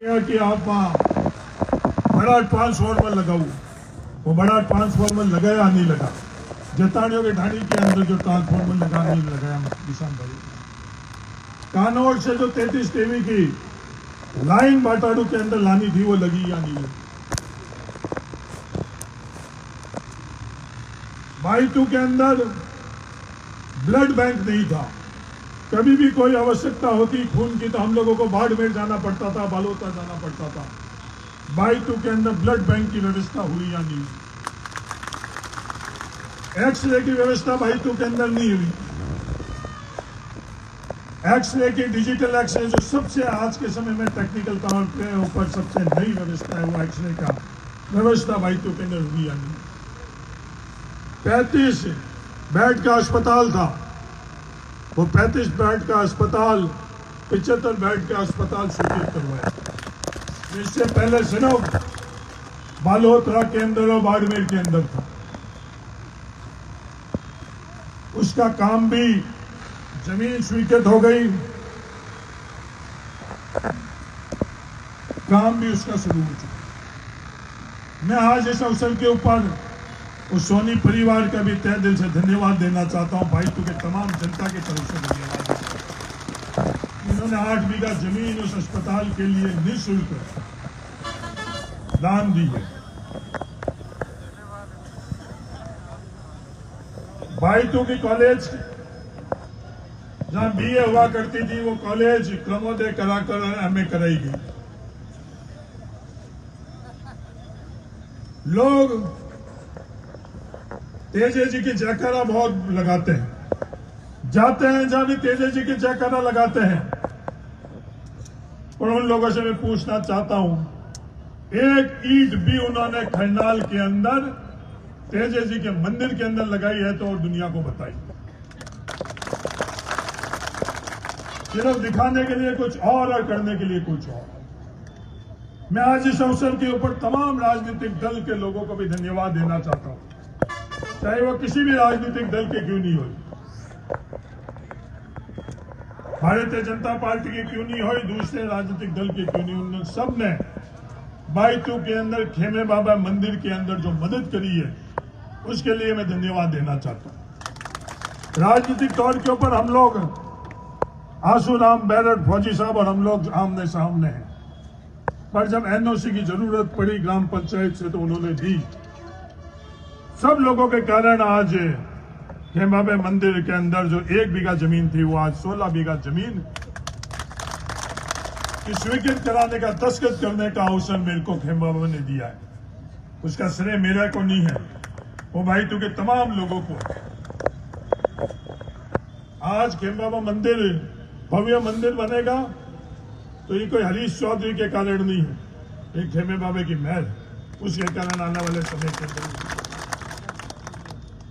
कि आप बड़ा ट्रांसफॉर्मर लगाओ, वो बड़ा ट्रांसफॉर्मर लगाया नहीं लगा। जतानियों के ढाणी के अंदर जो ट्रांसफॉर्मर लगा नहीं लगाया किसान भाई। कानौर से जो 33 kV की लाइन बाटाड़ू के अंदर लानी थी वो लगी या नहीं लगी। बाईटू के अंदर ब्लड बैंक नहीं था। कभी भी कोई आवश्यकता होती खून की तो हम लोगों को बाड़मेर जाना पड़ता था, बालोता जाना पड़ता था। बाईटू के अंदर ब्लड बैंक की व्यवस्था हुई या नहीं। एक्सरे की व्यवस्था बाईटू के अंदर नहीं हुई। एक्सरे की डिजिटल एक्सरे जो सबसे आज के समय में टेक्निकल तौर के ऊपर सबसे नई व्यवस्था है, वो एक्सरे का व्यवस्था बाईटू के अंदर हुई या नहीं। 35 बेड का अस्पताल था, वो 35 बेड का अस्पताल 75 बेड का अस्पताल स्वीकृत करवाया। इससे पहले सिर्फ बालोतरा के अंदर और बाड़मेर के अंदर था। उसका काम भी, जमीन स्वीकृत हो गई, काम भी उसका शुरू हो चुका। मैं आज इस अवसर के ऊपर उस सोनी परिवार का भी तहे दिल से धन्यवाद देना चाहता हूं। बाईटू के तमाम जनता की तरफ से धन्यवाद। इन्होंने 8 बीघा जमीन उस अस्पताल के लिए निःशुल्क दान दी है। बाईटू की कॉलेज जहां BA हुआ करती थी, वो कॉलेज क्रमोदय कराकर MA कराई गई। लोग तेजे जी की जयकारा बहुत लगाते हैं, जाते हैं जहां भी तेजे जी की जयकारा लगाते हैं। और उन लोगों से मैं पूछना चाहता हूं, एक ईंट भी उन्होंने खरनाल के अंदर तेजे जी के मंदिर के अंदर लगाई है तो और दुनिया को बताई। सिर्फ दिखाने के लिए कुछ और करने के लिए कुछ और। मैं आज इस अवसर के ऊपर तमाम राजनीतिक दल के लोगों को भी धन्यवाद देना चाहता हूं, चाहे वो किसी भी राजनीतिक दल के क्यों नहीं हो, भारतीय जनता पार्टी की क्यों नहीं हो, दूसरे राजनीतिक दल के क्यों नहीं, उन सब ने बाईटू के अंदर खेमे बाबा मंदिर के अंदर जो मदद करी है उसके लिए मैं धन्यवाद देना चाहता हूं। राजनीतिक तौर के ऊपर हम लोग आंसूराम बैरट फौजी साहब और हम लोग आमने सामने हैं, पर जब NOC की जरूरत पड़ी ग्राम पंचायत से तो उन्होंने दी। सब लोगों के कारण आज खेमाबे मंदिर के अंदर जो 1 बीघा जमीन थी वो आज 16 बीघा जमीन की स्वीकृत कराने का, दस्तखत करने का अवसर मेरे को खेमाबा ने दिया है। उसका श्रेय मेरे को नहीं है, वो बाईटू के तमाम लोगों को। आज खेमाबा मंदिर भव्य मंदिर बनेगा तो ये कोई हरीश चौधरी के कारण नहीं है, ये खेमे बाबे की महल, उसके कारण आने वाले समय के अंदर।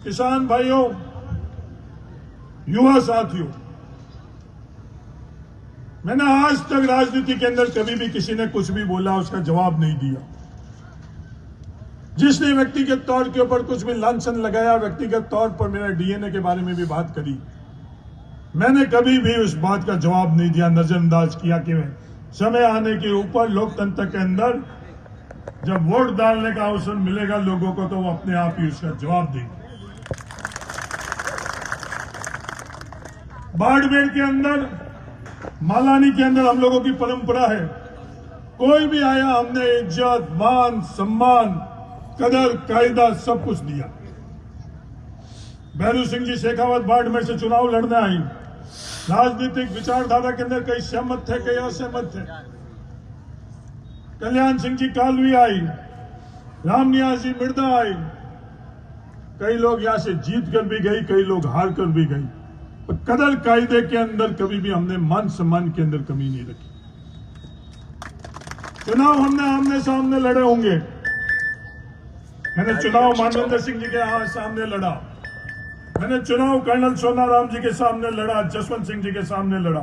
किसान भाइयों, युवा साथियों, मैंने आज तक राजनीति के अंदर कभी भी किसी ने कुछ भी बोला उसका जवाब नहीं दिया। जिसने व्यक्तिगत तौर के ऊपर कुछ भी लांछन लगाया, व्यक्तिगत तौर पर मेरे DNA के बारे में भी बात करी, मैंने कभी भी उस बात का जवाब नहीं दिया, नजरअंदाज किया कि समय आने के ऊपर लोकतंत्र के अंदर जब वोट डालने का अवसर मिलेगा लोगों को तो वो अपने आप ही उसका जवाब देंगे। बाड़मेर के अंदर, मालानी के अंदर हम लोगों की परंपरा है, कोई भी आया हमने इज्जत, मान, सम्मान, कदर, कायदा सब कुछ दिया। भैरू सिंह जी शेखावत बाड़मेर से चुनाव लड़ने आई, राजनीतिक विचारधारा के अंदर कई सहमत थे, कई असहमत थे। कल्याण सिंह जी कालवी आई, रामनिवास जी मिर्दा आई, कई लोग यहां से जीत कर भी गई, कई लोग हार कर भी गई। कदर कायदे के अंदर कभी भी हमने मान सम्मान के अंदर कमी नहीं रखी। चुनाव हमने आमने सामने लड़े होंगे। मैंने चुनाव मानवेंद्र सिंह जी के सामने लड़ा, मैंने चुनाव कर्नल सोनाराम जी के सामने लड़ा, जसवंत सिंह जी के सामने लड़ा,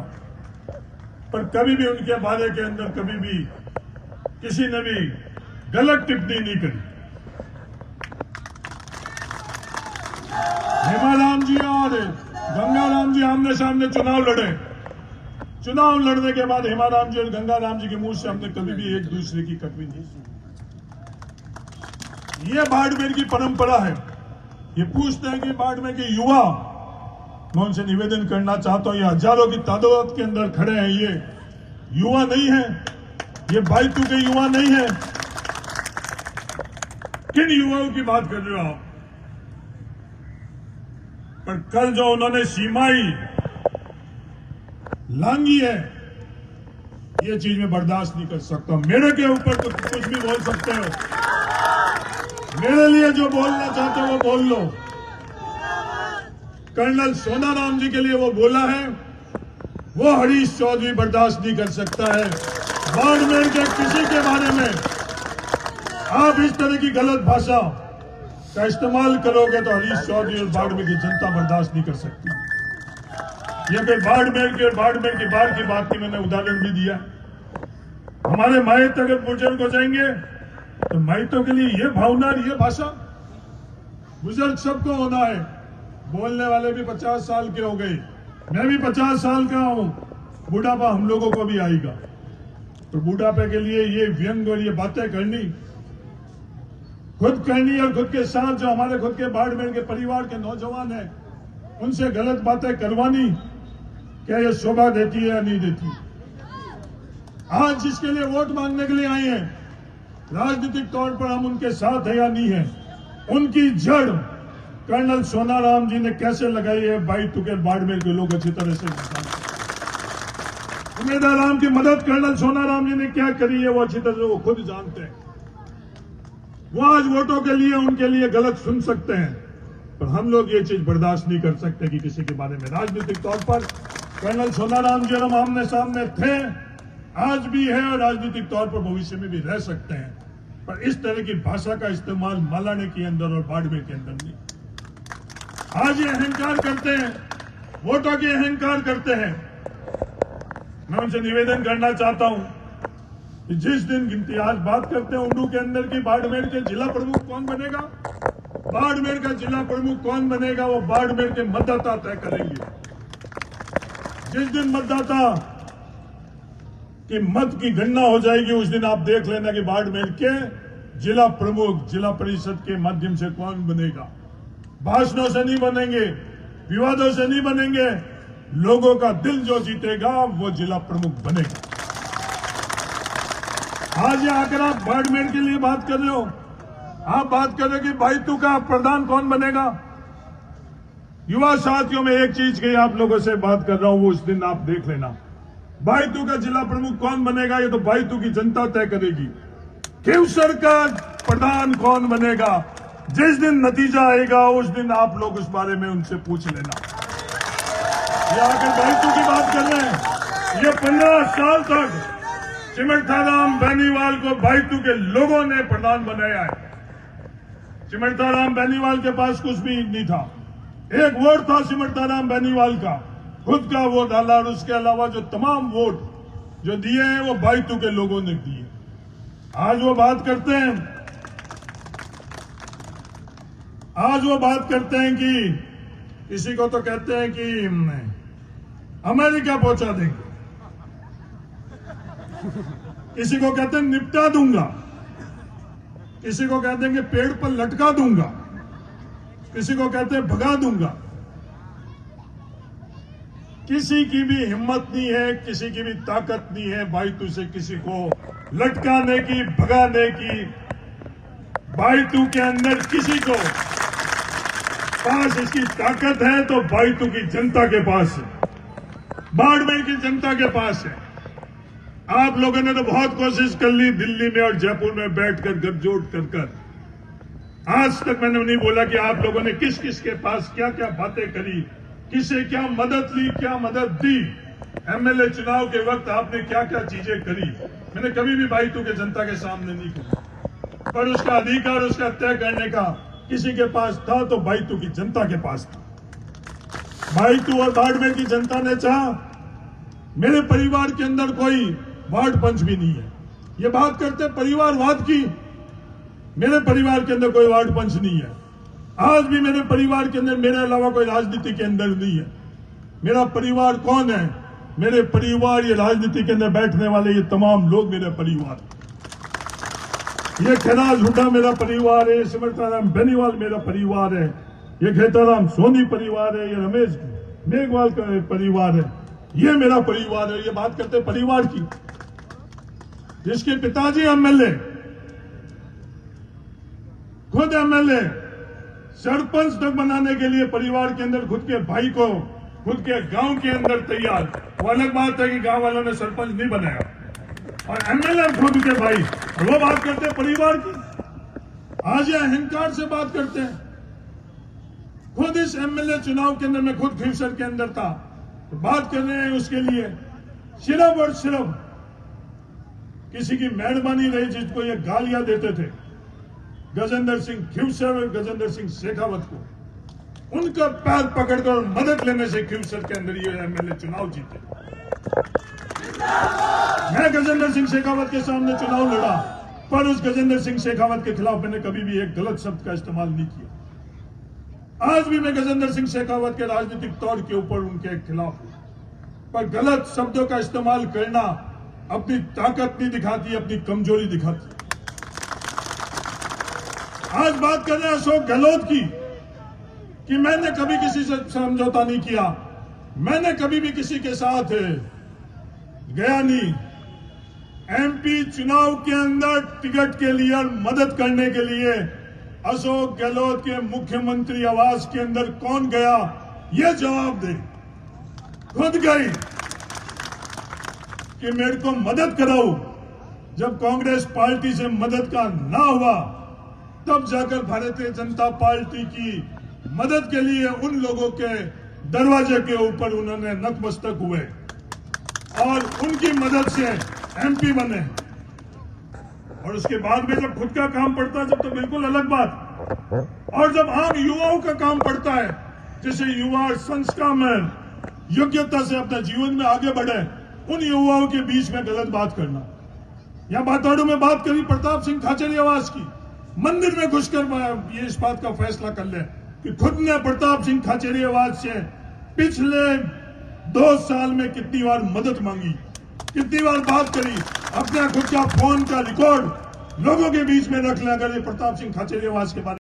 पर कभी भी उनके बारे के अंदर कभी भी किसी ने भी गलत टिप्पणी नहीं करी। हेमाराम जी और गंगाराम जी आमने सामने चुनाव लड़े, चुनाव लड़ने के बाद हेमाराम जी और गंगाराम जी के मुंह से हमने कभी भी एक दूसरे की कटवी नहीं सुनी। ये बाड़मेर की परंपरा है। ये पूछते हैं कि बाड़मेर के युवा, मैं उनसे निवेदन करना चाहता हूं, ये हजारों की तादाद के अंदर खड़े हैं, ये युवा नहीं है, ये बाइतू के युवा नहीं है। किन युवाओं की बात कर रहे हो आप? पर कल जो उन्होंने सीमाई लांगी है, ये चीज मैं बर्दाश्त नहीं कर सकता। मेरे के ऊपर तो कुछ भी बोल सकते हो, मेरे लिए जो बोलना चाहते हो वो बोल लो। कर्नल सोनाराम जी के लिए वो बोला है, वो हरीश चौधरी बर्दाश्त नहीं कर सकता है। बाड़मेर के किसी के बारे में आप इस तरह की गलत भाषा का इस्तेमाल करोगे तो हरीश चौधरी और बाड़मेर की जनता बर्दाश्त नहीं कर सकती। ये कोई बाड़मेर के और बाड़मेर के बाहर की बात की, मैंने उदाहरण भी दिया। हमारे मायत अगर बुजुर्ग हो जाएंगे तो मायतों के लिए ये भावना और ये भाषा, बुजुर्ग सबको होना है। बोलने वाले भी 50 साल के हो गए, मैं भी 50 साल का हूं, बुढ़ापा हम लोगों को भी आएगा। तो बुढ़ापे के लिए ये व्यंग और ये बातें करनी, खुद करनी और खुद के साथ जो हमारे खुद के बाड़मेर के परिवार के नौजवान हैं उनसे गलत बातें करवानी, क्या ये शोभा देती है या नहीं देती? आज जिसके लिए वोट मांगने के लिए आए हैं, राजनीतिक तौर पर हम उनके साथ है या नहीं है, उनकी जड़ कर्नल सोनाराम जी ने कैसे लगाई है, बाइतू के बाड़मेर के लोग अच्छी तरह से जानते हैं। उम्मीदवार की मदद कर्नल सोनाराम जी ने क्या करी है वो अच्छी तरह से वो खुद जानते हैं। वो आज वोटों के लिए उनके लिए गलत सुन सकते हैं, पर हम लोग ये चीज बर्दाश्त नहीं कर सकते कि किसी के बारे में राजनीतिक तौर पर कर्नल सोनाराम जी हम आमने सामने थे, आज भी है और राजनीतिक तौर पर भविष्य में भी रह सकते हैं, पर इस तरह की भाषा का इस्तेमाल मालाने के अंदर और बाड़मेर के अंदर नहीं। आज ये अहंकार करते हैं, वोटों की अहंकार करते हैं। मैं उनसे निवेदन करना चाहता हूं कि जिस दिन गिनती आज बात करते हैं उंडू के अंदर की बाड़मेर के जिला प्रमुख कौन बनेगा, बाड़मेर का जिला प्रमुख कौन बनेगा, वो बाड़मेर के मतदाता तय करेंगे। जिस दिन मतदाता कि मत की गणना हो जाएगी उस दिन आप देख लेना कि बाड़मेर के जिला प्रमुख जिला परिषद के माध्यम से कौन बनेगा। भाषणों से नहीं बनेंगे, विवादों से नहीं बनेंगे, लोगों का दिल जो जीतेगा वो जिला प्रमुख बनेगा। आज ये आकर आप बाड़मेर के लिए बात कर रहे हो, आप बात कर रहे हो कि बाइतू का प्रधान कौन बनेगा। युवा साथियों में एक चीज की आप लोगों से बात कर रहा हूं, वो उस दिन आप देख लेना। बाइतू का जिला प्रमुख कौन बनेगा ये तो बाइतू की जनता तय करेगी। खिवसर का प्रधान कौन बनेगा, जिस दिन नतीजा आएगा उस दिन आप लोग उस बारे में उनसे पूछ लेना। ये आकर बाइतू की बात कर रहे हैं, ये 15 साल तक चिमटाराम बेनीवाल को बाइतू के लोगों ने प्रधान बनाया है। चिमटाराम बेनीवाल के पास कुछ भी नहीं था, एक वोट था चिमटाराम बेनीवाल का, खुद का वोट डाला और उसके अलावा जो तमाम वोट जो दिए हैं वो बाइतू के लोगों ने दिए। आज वो बात करते हैं कि किसी को तो कहते हैं कि अमेरिका पहुंचा देंगे, किसी को कहते हैं निपटा दूंगा, किसी को कहते हैं कि पेड़ पर लटका दूंगा, किसी को कहते हैं भगा दूंगा। किसी की भी हिम्मत नहीं है, किसी की भी ताकत नहीं है बाइतू से किसी को लटकाने की, भगाने की। बाइतू के अंदर किसी को पास इसकी ताकत है तो बाइतू की जनता के पास है, बाड़मेर की जनता के पास है। आप लोगों ने तो बहुत कोशिश कर ली दिल्ली में और जयपुर में बैठकर गठजोड़ कर। आज तक मैंने नहीं बोला कि आप लोगों ने किस किस के पास क्या क्या बातें करी, किसे क्या मदद ली, क्या मदद दी, एमएलए चुनाव के वक्त आपने क्या क्या चीजें करी। मैंने कभी भी बाइतू के जनता के सामने नहीं कहा, पर उसका अधिकार उसका तय करने का किसी के पास था तो बाइतू की जनता के पास था। बाइतू और बाड़मेर की जनता ने चाहा, मेरे परिवार के अंदर कोई वार्ड पंच भी नहीं है। ये बात करते परिवारवाद की, मेरे परिवार के अंदर कोई वार्ड पंच नहीं है। आज भी मेरे परिवार के अंदर मेरे अलावा कोई राजनीति के अंदर नहीं है। मेरा परिवार कौन है, मेरे परिवार, ये राजनीति के अंदर बैठने वाले ये तमाम लोग मेरे परिवार, ये खैराज हुड्डा मेरा परिवार है, सिमरताराम बेनीवाल मेरा परिवार है, ये खेताराम सोनी परिवार है, ये रमेश मेघवाल का परिवार है, ये मेरा परिवार है। ये बात करते परिवार की, जिसके पिताजी एमएलए, खुद एमएलए, सरपंच तक बनाने के लिए परिवार के अंदर खुद के भाई को खुद के गांव के अंदर तैयार। वो अलग बात है कि गांव वालों ने सरपंच नहीं बनाया, और एमएलए खुद के भाई, और वो बात करते हैं परिवार की। आज ये अहंकार से बात करते हैं। खुद इस एमएलए चुनाव के अंदर मैं खुद खिवसर के अंदर था, तो बात कर रहे हैं उसके लिए सिर्फ और सिर्फ किसी की मेहरबानी रही जिसको ये गालियां देते थे, गजेंद्र सिंह खिवसर और गजेंद्र सिंह शेखावत को, उनका पैर पकड़कर मदद लेने से खिवसर के अंदर ये एमएलए चुनाव जीते। मैं गजेंद्र सिंह शेखावत के सामने चुनाव लड़ा, पर उस गजेंद्र सिंह शेखावत के खिलाफ मैंने कभी भी एक गलत शब्द का इस्तेमाल नहीं किया। आज भी मैं गजेंद्र सिंह शेखावत के राजनीतिक तौर के ऊपर उनके खिलाफ हूं, पर गलत शब्दों का इस्तेमाल करना अपनी ताकत नहीं दिखाती, अपनी कमजोरी दिखाती। आज बात कर रहे हैं अशोक गहलोत की, कि मैंने कभी किसी से समझौता नहीं किया, मैंने कभी भी किसी के साथ गया नहीं। एमपी चुनाव के अंदर टिकट के लिए और मदद करने के लिए अशोक गहलोत के मुख्यमंत्री आवास के अंदर कौन गया, ये जवाब दे। खुद गई कि मेरे को मदद कराओ। जब कांग्रेस पार्टी से मदद का ना हुआ, तब जाकर भारतीय जनता पार्टी की मदद के लिए उन लोगों के दरवाजे के ऊपर उन्होंने नतमस्तक हुए और उनकी मदद से एमपी बने। और उसके बाद में जब खुद का काम पड़ता है जब, तो बिल्कुल अलग बात। और जब आम युवाओं का काम पड़ता है, जैसे युवा संस्कार में योग्यता से अपने जीवन में आगे बढ़े, उन युवाओं के बीच में गलत बात करना। या बाताड़ू में बात करी प्रताप सिंह खाचरियावास की, मंदिर में घुसकर ये इस बात का फैसला कर ले कि खुद ने प्रताप सिंह खाचरियावास से पिछले 2 साल में कितनी बार मदद मांगी, कितनी बार बात करी। अपना खुद का फोन का रिकॉर्ड लोगों के बीच में रख ले। अगर ये प्रताप सिंह खाचरियावास के बारे